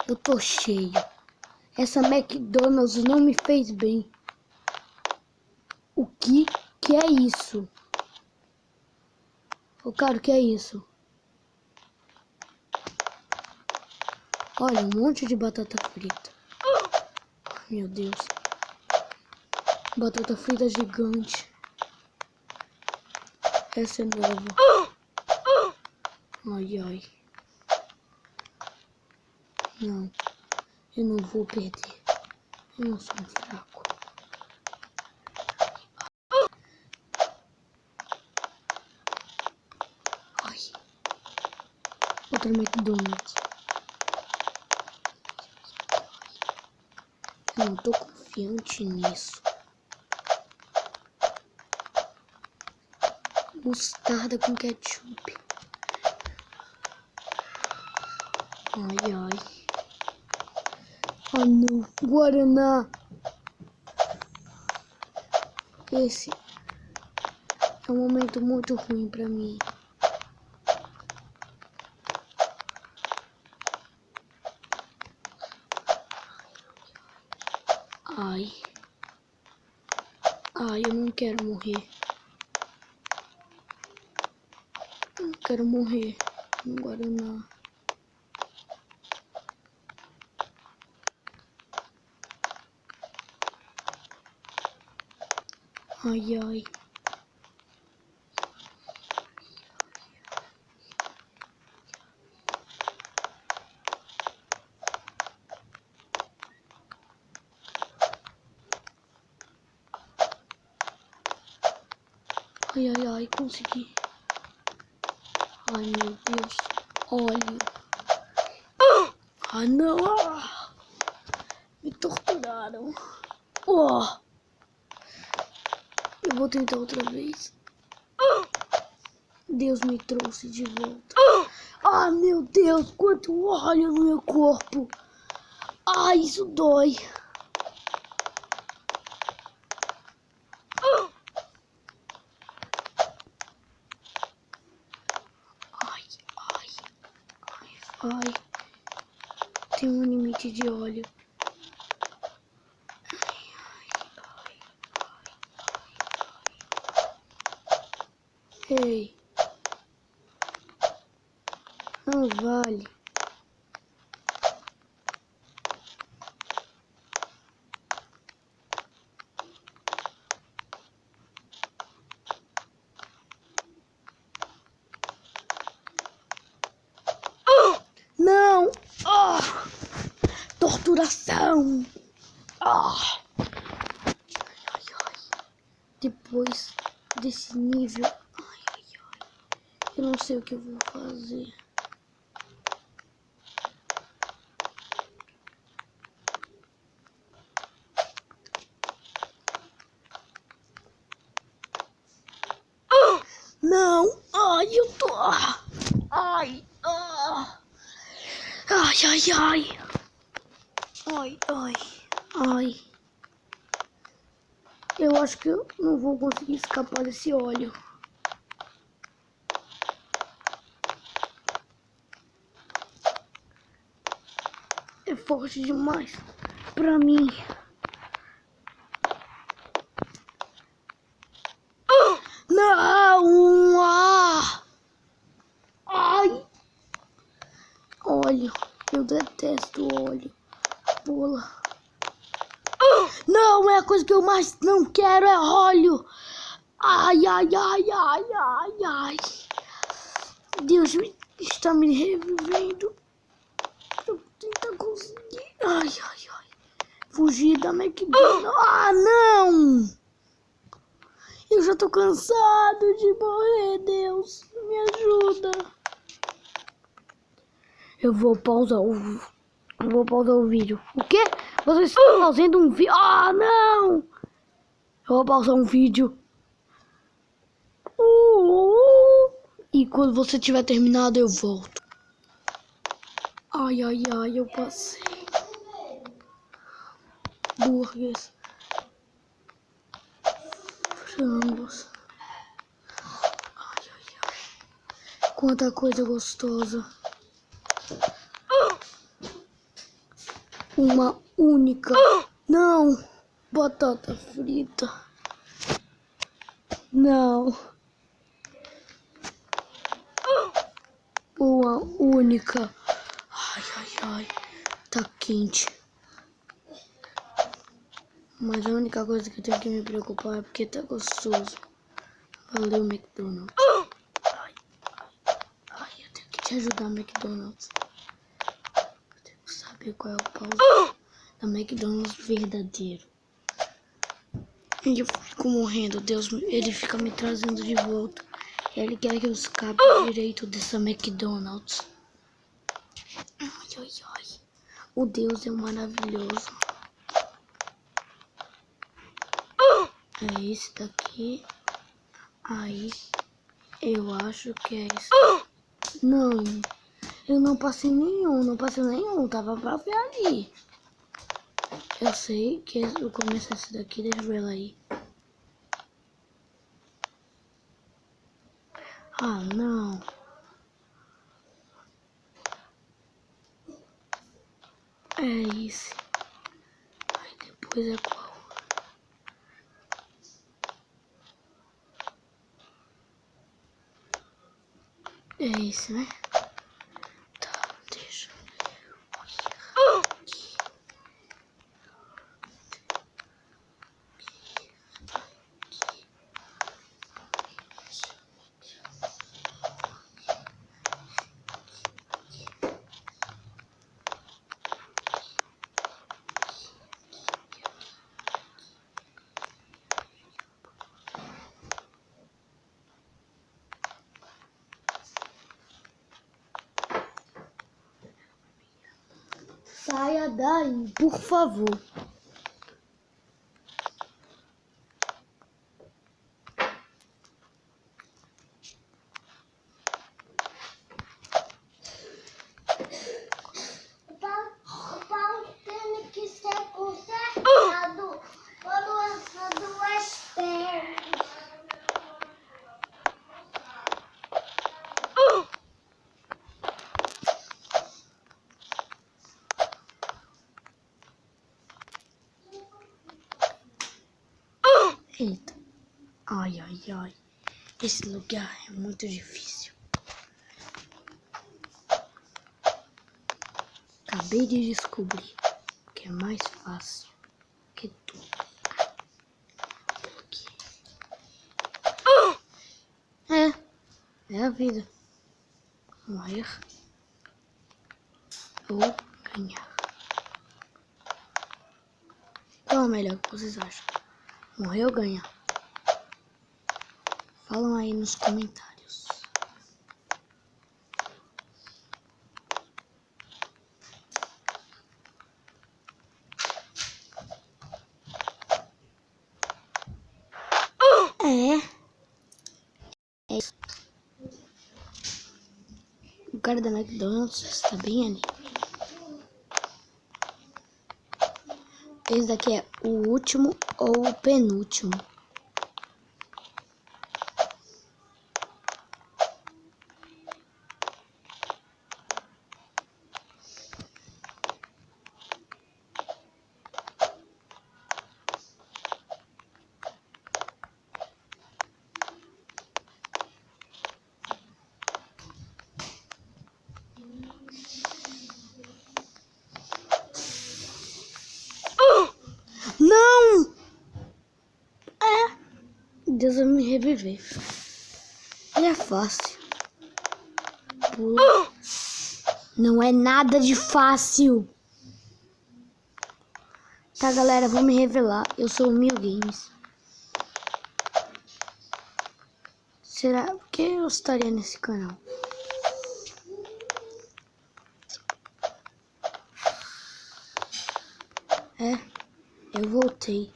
Eu tô cheio. Essa McDonald's não me fez bem. O que é isso? Ô, cara, o que é isso? Olha, um monte de batata frita. Meu Deus. Batata frita gigante. Essa é nova. Ai, ai. Não. Eu não vou perder. Eu não sou um fraco. Ai. Outra McDonald's. Eu não tô confiante nisso. Mostarda com ketchup. Ai, ai. Oh, não. Guaraná. Esse é um momento muito ruim pra mim. Ai. Ai, eu não quero morrer. Eu não quero morrer no Guaraná. Ai, ai. Ai, ai, ai, consegui. Ai, meu Deus. Óleo. Ah, não. Ah, me torturaram. Oh. Eu vou tentar outra vez. Deus me trouxe de volta. Ah, meu Deus, quanto óleo no meu corpo. Ah, isso dói. Ai, ai, ai, ai. Tem um limite de óleo. Ei. Não vale. Não! Oh! Torturação! Oh! Ai, ai. Depois desse nível, ai, ai, ai. Eu não sei o que eu vou fazer. Não! Ai, eu tô... Ai! Ah. Ai, ai, ai! Ai, ai, ai! Eu acho que eu não vou conseguir escapar desse óleo. É forte demais pra mim. Não! Ah! Ai! Óleo. Eu detesto óleo. Pula. Não, é a coisa que eu mais não quero é óleo. Ai, ai, ai, ai, ai, ai. Deus está me revivendo. Eu tentar conseguir. Ai, ai, ai. Fugir da McDonald's. Ah, não! Eu já tô cansado de morrer, Deus. Me ajuda. Eu vou pausar o vídeo. O quê? Vocês estão fazendo um vídeo? Ah, não! Eu vou pausar um vídeo. E quando você tiver terminado, eu volto. Ai, ai, ai, eu passei. Burgers. Frangos. Ai, ai, ai. Quanta coisa gostosa. uma única. Não, batata frita. Não. Uma única. Ai, ai, ai. Tá quente. Mas a única coisa que eu tenho que me preocupar é porque tá gostoso. Valeu, McDonald's. Ai, ai, eu tenho que te ajudar, McDonald's. Eu tenho que saber qual é o pause da McDonald's verdadeiro. E eu fico morrendo, Deus, ele fica me trazendo de volta. Ele quer que eu escape direito dessa McDonald's. Ai, ai, ai. O Deus é maravilhoso. É esse daqui. Aí, eu acho que é esse. Não, eu não passei nenhum. Tava pra ver ali. Eu sei que eu começo esse daqui, deixa eu ver ela aí. Ah, não. É esse. Aí depois é qual? É esse, né? Tá, deixa eu ver. Aqui. Saia daí, por favor. O pau tem que ser consertado por essas duas pernas. Eita. Ai, ai, ai. Esse lugar é muito difícil. Acabei de descobrir que é mais fácil que tudo. Aqui. É a vida. Morrer ou ganhar. Qual é o melhor que vocês acham? Morrer ou ganhar? Falam aí nos comentários. É isso. O cara da McDonald's está bem ali. Esse daqui é o último ou o penúltimo. Não! Deus vai me reviver. Ele é fácil. Pula. Não é nada de fácil. Tá, galera, vou me revelar. Eu sou o Mil Games. Será que eu estaria nesse canal? Eu voltei.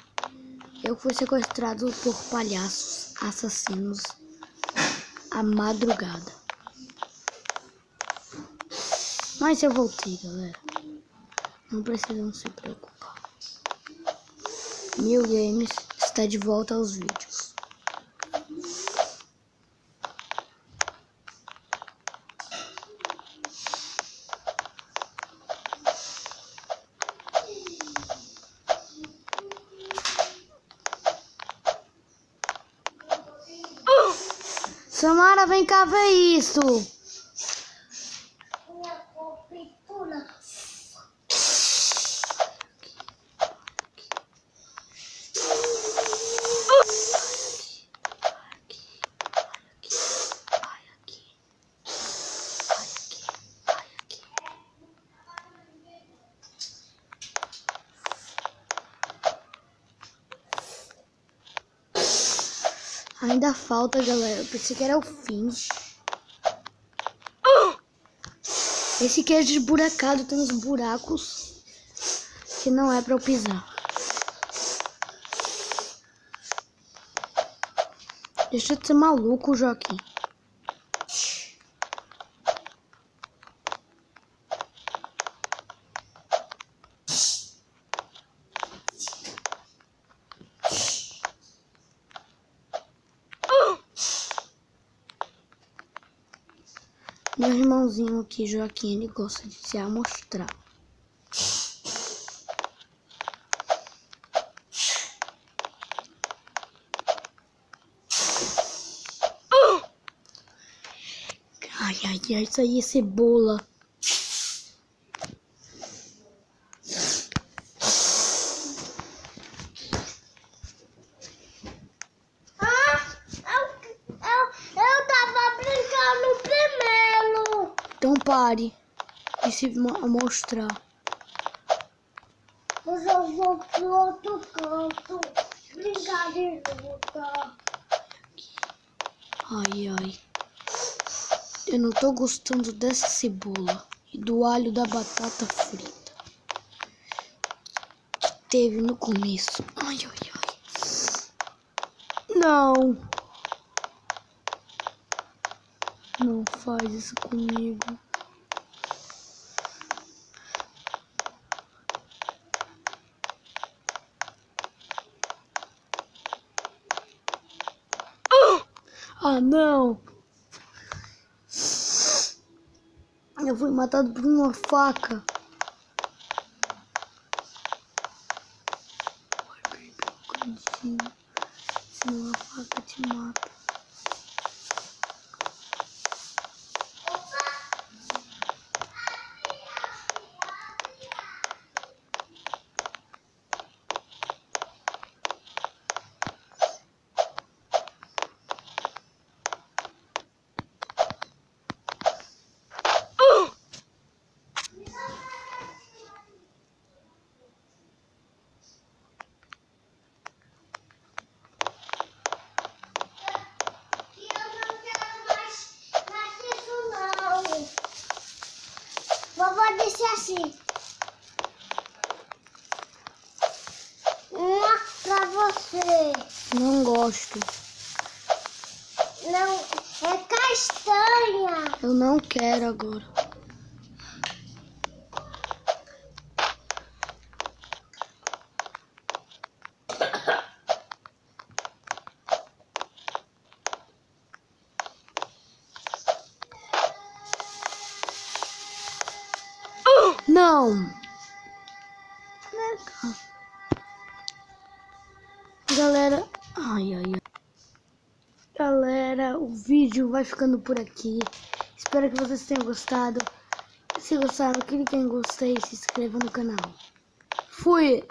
Eu fui sequestrado por palhaços assassinos à madrugada. Mas eu voltei, galera. Não precisam se preocupar. Mil Games está de volta aos vídeos. Samara, vem cá ver isso. Minha copitura. Ainda falta, galera. Eu pensei que era o fim. Esse queijo esburacado tem uns buracos que não é pra eu pisar. Deixa de ser maluco, Joaquim. Meu irmãozinho aqui, Joaquim, ele gosta de se amostrar. Ai, ai, ai, isso aí é cebola. Eu tava brincando primeiro. Então pare de se amostrar. Mas eu vou pro outro canto. Brincar de luta. Ai, ai. Eu não tô gostando dessa cebola e do alho da batata frita que teve no começo. Ai, ai, ai. Não. Não faz isso comigo. Ah, não. Eu fui matado por uma faca. Vai, baby, coitadinho. Senão a faca te mata. Vovó disse assim. Uma pra você. Não gosto. Não, é castanha. Eu não quero agora. Não. Galera, ai, ai, ai. Galera, o vídeo vai ficando por aqui. Espero que vocês tenham gostado. Se gostaram, clique em gostei e se inscreva no canal. Fui!